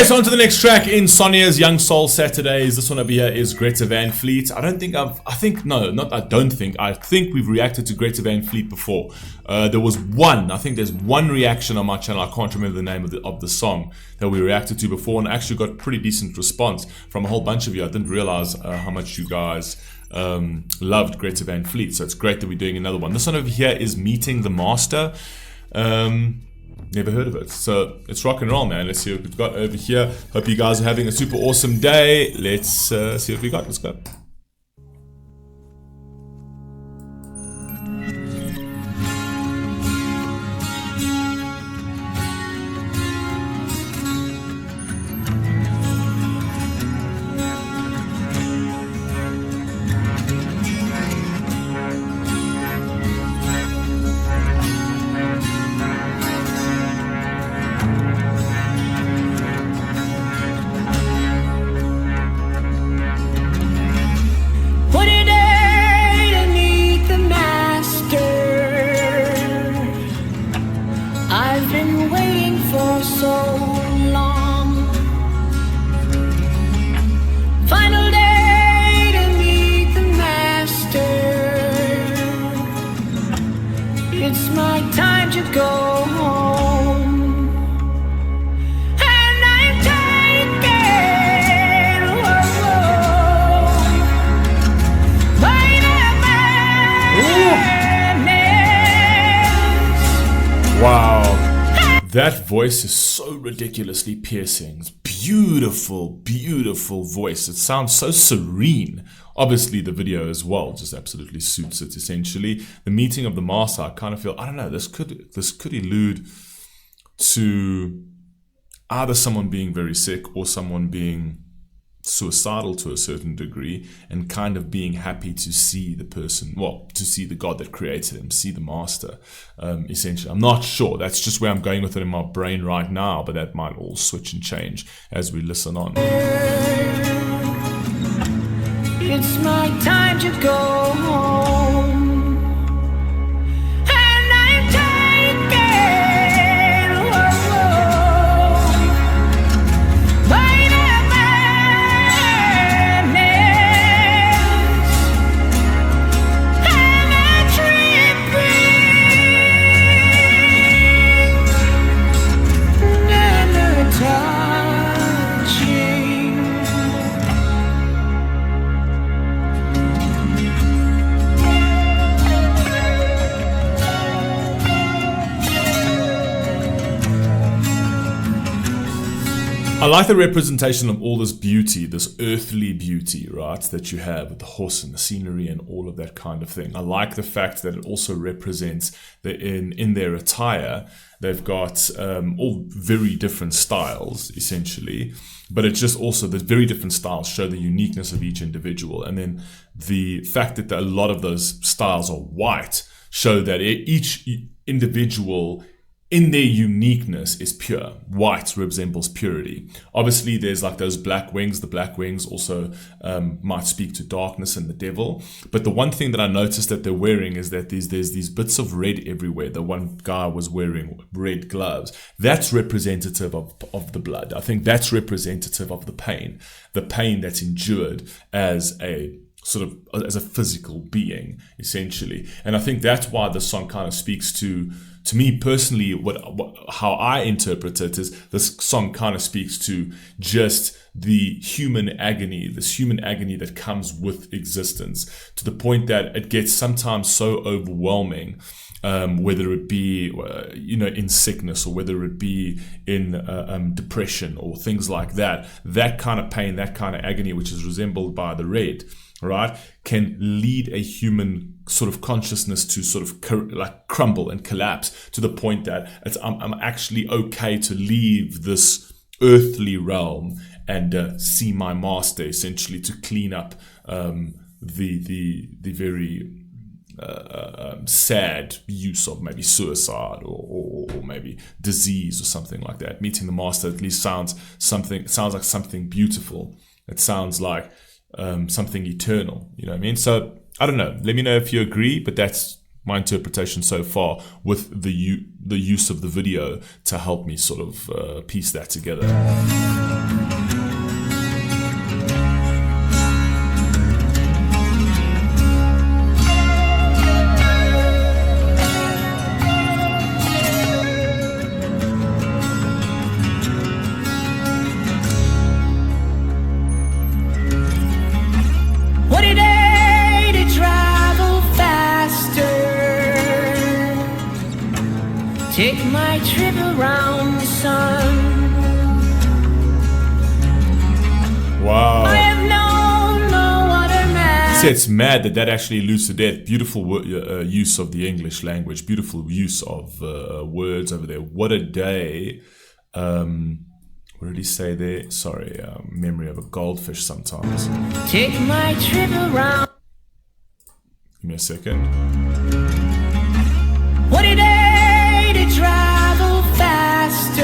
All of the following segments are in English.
Anyways, on to the next track in Sonia's Young Soul Saturdays. This one over here is Greta Van Fleet. I think we've reacted to Greta Van Fleet before. I think there's one reaction on my channel. I can't remember the name of the song that we reacted to before, and actually got pretty decent response from a whole bunch of you. I didn't realize how much you guys loved Greta Van Fleet, so it's great that we're doing another one. This one over here is Meeting the Master. Never heard of it, so it's rock and roll, man. Let's see what we've got over here. Hope you guys are having a super awesome day. Let's see what we got. Let's go. It's my time to go home, and I'm taken by the madness. Wow, that voice is so ridiculously piercing. It's beautiful, beautiful voice. It sounds so serene. Obviously, the video as well just absolutely suits it, essentially. The Meeting of the Master, I kind of feel, I don't know, this could allude to either someone being very sick or someone being suicidal to a certain degree and kind of being happy to see the person, well, to see the God that created him, see the Master, essentially. I'm not sure. That's just where I'm going with it in my brain right now, but that might all switch and change as we listen on. It's my time to go home, and I'm taken by the madness, and I'm tripping, never touching. I like the representation of all this beauty, this earthly beauty, right, that you have with the horse and the scenery and all of that kind of thing. I like the fact that it also represents that in their attire, they've got all very different styles, essentially. But it's just also the very different styles show the uniqueness of each individual. And then the fact that a lot of those styles are white show that each individual in their uniqueness is pure. White resembles purity. Obviously, there's like those black wings. The black wings also might speak to darkness and the devil. But the one thing that I noticed that they're wearing is that there's these bits of red everywhere. The one guy was wearing red gloves. That's representative of the blood. I think that's representative of the pain that's endured as a physical being, essentially. And I think that's why the song kind of speaks to me personally, how I interpret it is this song kind of speaks to just the human agony, this human agony that comes with existence, to the point that it gets sometimes so overwhelming, whether it be, in sickness or whether it be in depression or things like that, that kind of pain, that kind of agony, which is resembled by the red, right, can lead a human sort of consciousness to sort of crumble and collapse to the point that I'm actually okay to leave this earthly realm and see my master, essentially, to clean up the very sad use of maybe suicide or maybe disease or something like that. Meeting the Master at least sounds like something beautiful. It sounds like something eternal, you know what I mean? So I don't know, let me know if you agree, but that's my interpretation so far with the use of the video to help me sort of piece that together. Take my trip around the sun. Wow. I have known no other man. See, it's mad that actually alludes to death. Beautiful use of the English language. Beautiful use of words over there. What a day. What did he say there? Sorry, memory of a goldfish sometimes. Take my trip around. Give me a second. What a day to travel faster.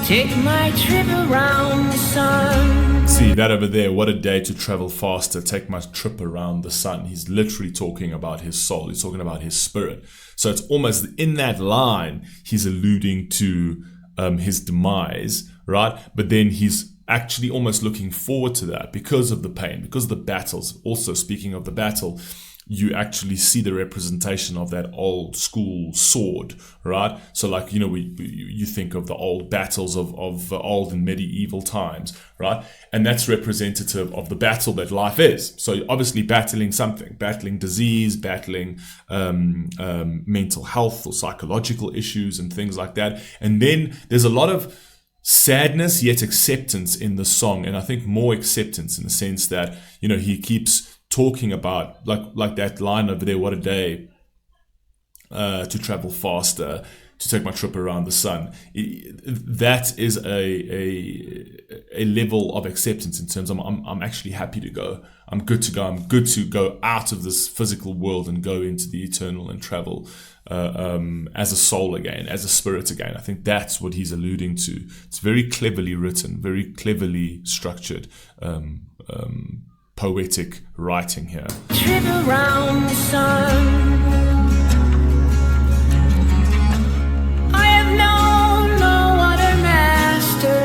Take my trip around the sun. See that over there, what a day to travel faster, take my trip around the sun. He's literally talking about his soul, he's talking about his spirit. So it's almost in that line, he's alluding to his demise, right? But then he's actually almost looking forward to that because of the pain, because of the battles. Also, speaking of the battle, you actually see the representation of that old school sword, right? So like, you know, you think of the old battles of old and medieval times, right? And that's representative of the battle that life is. So obviously battling something, battling disease, battling mental health or psychological issues and things like that. And then there's a lot of sadness yet acceptance in the song, and I think more acceptance in the sense that, you know, he keeps talking about like that line over there, what a day to travel faster, to take my trip around the sun. That is a level of acceptance in terms of I'm actually happy to go. I'm good to go. I'm good to go out of this physical world and go into the eternal and travel as a soul again, as a spirit again. I think that's what he's alluding to. It's very cleverly written, very cleverly structured. Poetic writing here. Trip around the sun. I have known no other master.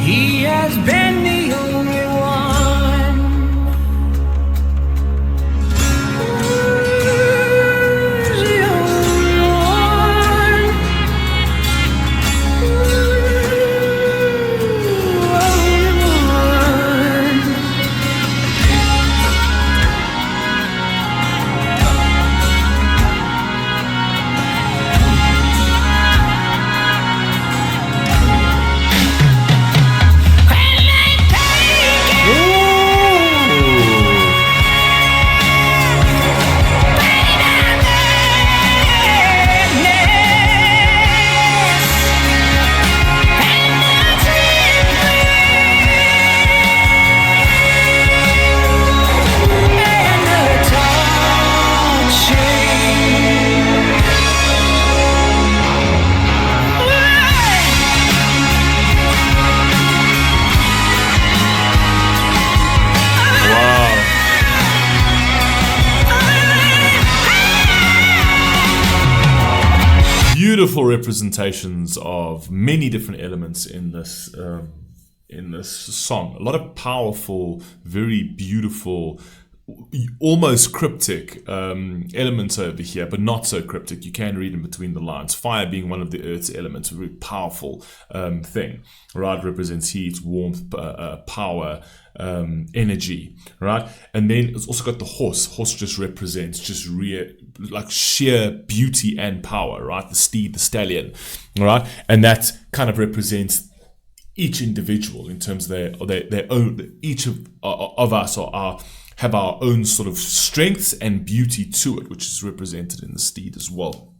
He has been the only one. The only one. Beautiful representations of many different elements in this song. A lot of powerful, very beautiful, almost cryptic elements over here, but not so cryptic. You can read in between the lines. Fire being one of the earth's elements, a very powerful thing, right? Represents heat, warmth, power, energy, right? And then it's also got the horse. Horse just represents just like sheer beauty and power, right? The steed, the stallion, right? And that kind of represents each individual in terms of their own. Each of us have our own sort of strengths and beauty to it, which is represented in the steed as well.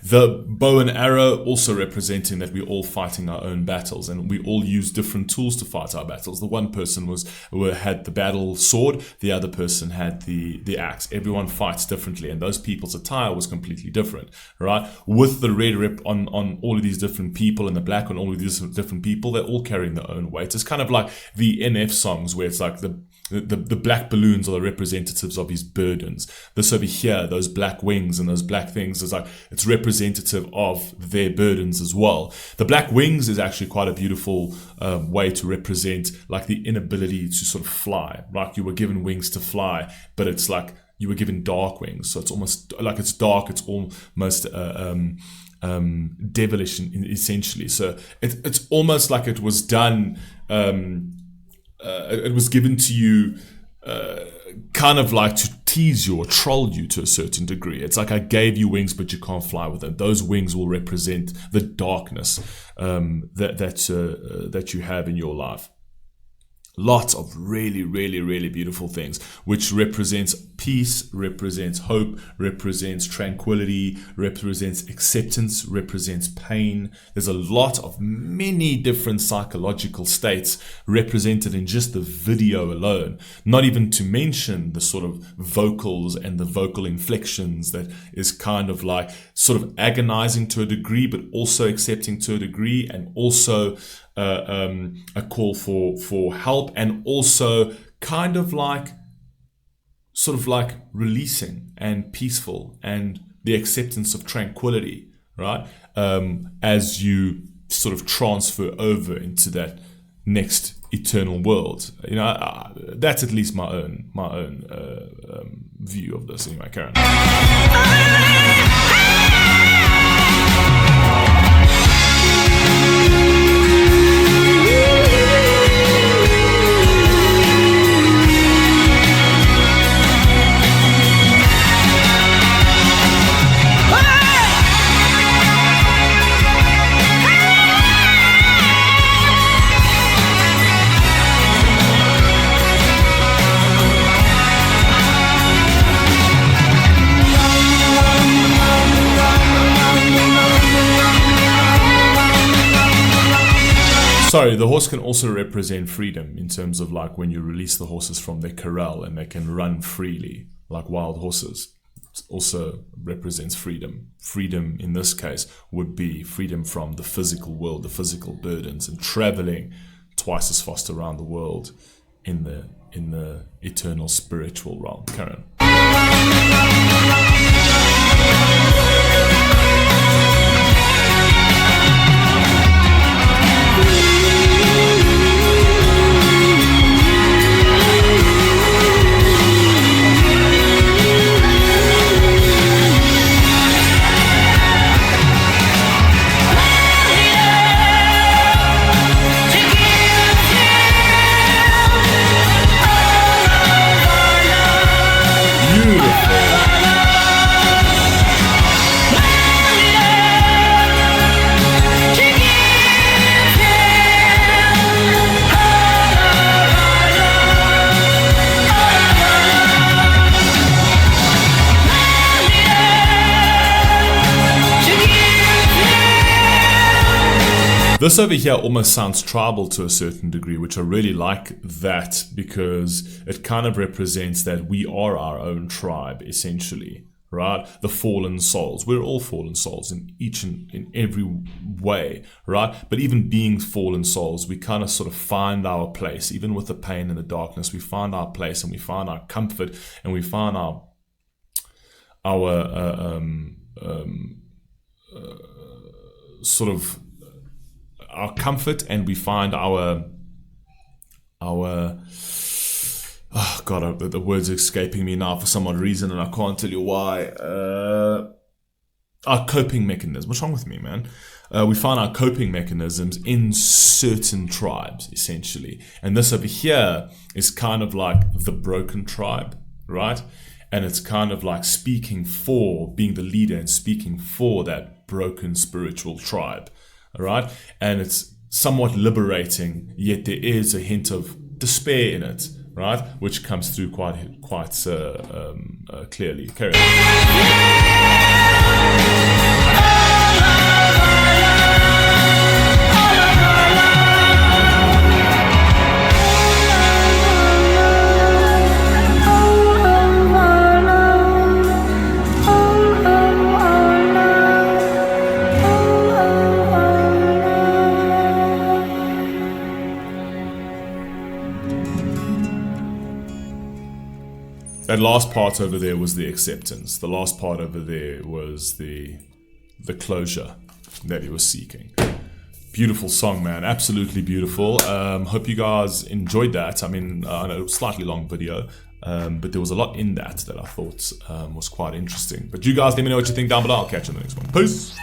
The bow and arrow also representing that we're all fighting our own battles, and we all use different tools to fight our battles. The one person had the battle sword, the other person had the axe. Everyone fights differently, and those people's attire was completely different, right? With the red rep on all of these different people and the black on all of these different people, they're all carrying their own weight. It's kind of like the NF songs where it's like the black balloons are the representatives of his burdens. This over here, those black wings and those black things, is like it's representative of their burdens as well. The black wings is actually quite a beautiful way to represent like the inability to sort of fly. Like you were given wings to fly, but it's like you were given dark wings. So it's almost like it's dark. It's almost devilish essentially. So it's almost like it was done. It was given to you kind of like to tease you or troll you to a certain degree. It's like I gave you wings, but you can't fly with them. Those wings will represent the darkness that you have in your life. Lots of really, really, really beautiful things, which represents peace, represents hope, represents tranquility, represents acceptance, represents pain. There's a lot of many different psychological states represented in just the video alone. Not even to mention the sort of vocals and the vocal inflections that is kind of like sort of agonizing to a degree, but also accepting to a degree, and also a call for help, and also kind of like sort of like releasing and peaceful and the acceptance of tranquility, right? As you sort of transfer over into that next eternal world. You know, that's at least my own view of this. Anyway, Karen. Sorry, the horse can also represent freedom in terms of like when you release the horses from their corral and they can run freely like wild horses. It also represents freedom. Freedom in this case would be freedom from the physical world, the physical burdens, and traveling twice as fast around the world in the eternal spiritual realm. Karen. This over here almost sounds tribal to a certain degree, which I really like that because it kind of represents that we are our own tribe, essentially, right? The fallen souls. We're all fallen souls in each and in every way, right? But even being fallen souls, we kind of sort of find our place, even with the pain and the darkness. We find our place and we find our comfort and we find our sort of our comfort, and we find our oh god, the words are escaping me now for some odd reason, and I can't tell you why. Our coping mechanism. What's wrong with me, man? We find our coping mechanisms in certain tribes, essentially, and this over here is kind of like the broken tribe, right? And it's kind of like speaking for, being the leader and speaking for that broken spiritual tribe. All right, and it's somewhat liberating, yet there is a hint of despair in it, right, which comes through quite clearly. Carry That last part over there was the acceptance. The last part over there was the closure that he was seeking. Beautiful song, man. Absolutely beautiful. Hope you guys enjoyed that. I mean, I know it was a slightly long video, but there was a lot in that I thought was quite interesting. But you guys let me know what you think down below. I'll catch you in the next one. Peace.